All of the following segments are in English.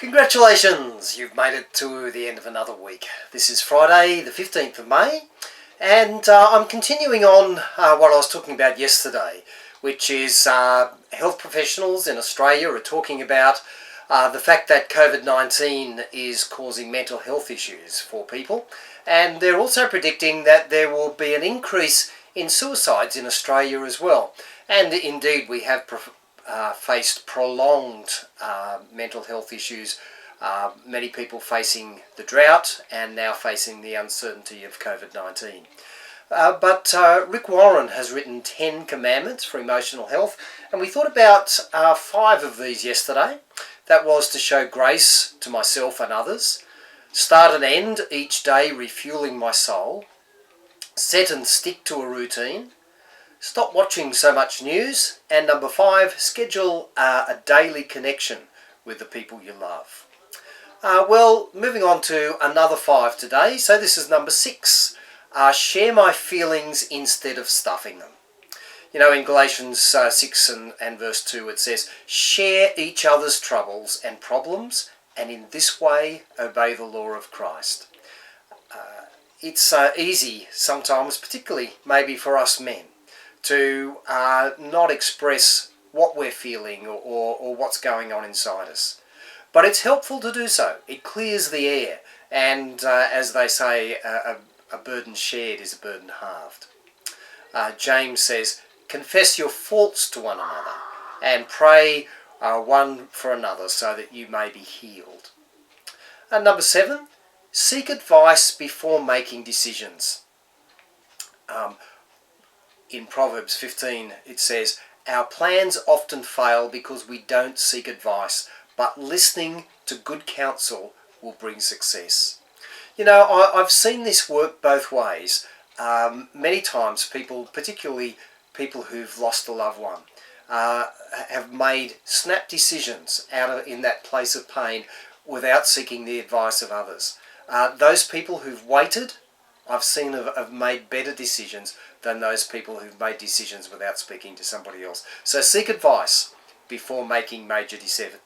Congratulations! You've made it to the end of another week. This is Friday the 15th of May and I'm continuing on what I was talking about yesterday, which is health professionals in Australia are talking about the fact that COVID-19 is causing mental health issues for people, and they're also predicting that there will be an increase in suicides in Australia as well. And indeed we have faced prolonged mental health issues, many people facing the drought and now facing the uncertainty of COVID-19. But Rick Warren has written 10 commandments for emotional health, and we thought about 5 of these yesterday. That was to show grace to myself and others, start and end each day refueling my soul, set and stick to a routine, stop watching so much news, and number 5, schedule a daily connection with the people you love. Well, moving on to another 5 today. So this is number 6. Share my feelings instead of stuffing them. You know, in Galatians 6 and verse 2 it says, share each other's troubles and problems, and in this way obey the law of Christ. It's easy sometimes, particularly maybe for us men, to not express what we're feeling or what's going on inside us. But it's helpful to do so. It clears the air, and as they say, a burden shared is a burden halved. James says, confess your faults to one another and pray one for another so that you may be healed. And number 7, seek advice before making decisions. In Proverbs 15 it says, our plans often fail because we don't seek advice, but listening to good counsel will bring success. You know, I've seen this work both ways. Many times people, particularly people who've lost a loved one, have made snap decisions in that place of pain without seeking the advice of others. Those people who've waited, I've seen have made better decisions than those people who've made decisions without speaking to somebody else. So seek advice before making major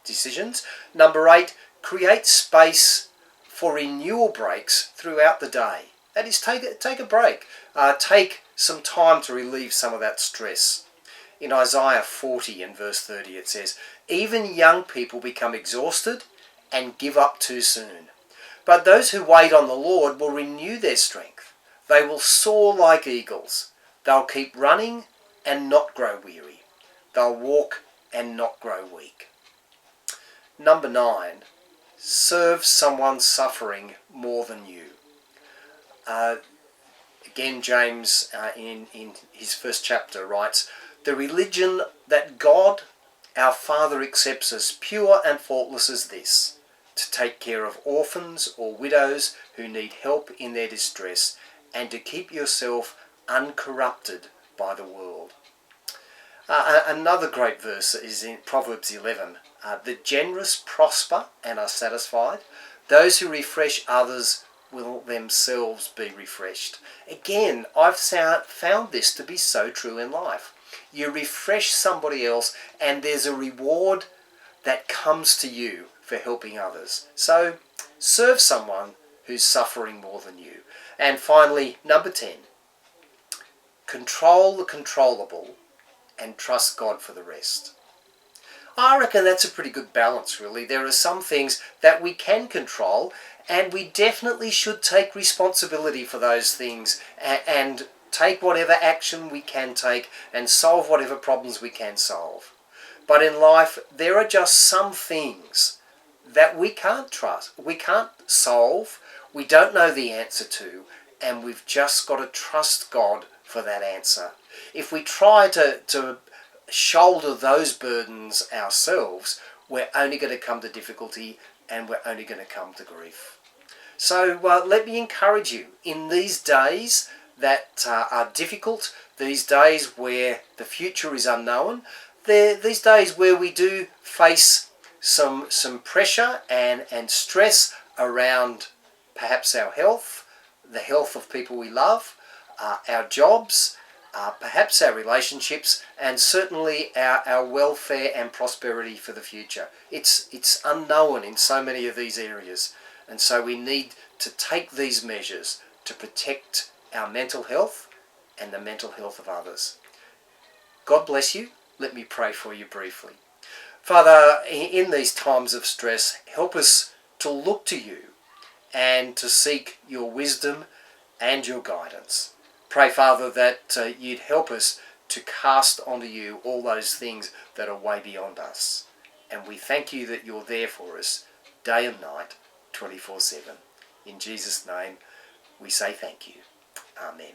decisions. Number 8, create space for renewal breaks throughout the day. That is, take a break. Take some time to relieve some of that stress. In Isaiah 40 and verse 30 it says, even young people become exhausted and give up too soon. But those who wait on the Lord will renew their strength. They will soar like eagles. They'll keep running and not grow weary. They'll walk and not grow weak. Number 9, serve someone suffering more than you. Again, James in his first chapter writes, the religion that God our Father accepts as pure and faultless is this, to take care of orphans or widows who need help in their distress, and to keep yourself uncorrupted by the world. Another great verse is in Proverbs 11. The generous prosper and are satisfied. Those who refresh others will themselves be refreshed. Again, I've found this to be so true in life. You refresh somebody else and there's a reward that comes to you for helping others. So serve someone who's suffering more than you. And finally, number 10, control the controllable and trust God for the rest. I reckon that's a pretty good balance, really. There are some things that we can control, and we definitely should take responsibility for those things and take whatever action we can take and solve whatever problems we can solve. But in life, there are just some things that we can't trust, we can't solve, we don't know the answer to, and we've just got to trust God for that answer. If we try to shoulder those burdens ourselves, we're only going to come to difficulty and we're only going to come to grief. So let me encourage you, in these days that are difficult, these days where the future is unknown, these days where we do face some pressure and stress around perhaps our health, the health of people we love, our jobs, perhaps our relationships, and certainly our welfare and prosperity for the future. It's unknown in so many of these areas, and so we need to take these measures to protect our mental health and the mental health of others. God bless you. Let me pray for you briefly. Father, in these times of stress, help us to look to you and to seek your wisdom and your guidance. Pray, Father, that you'd help us to cast onto you all those things that are way beyond us. And we thank you that you're there for us day and night, 24/7. In Jesus' name, we say thank you. Amen.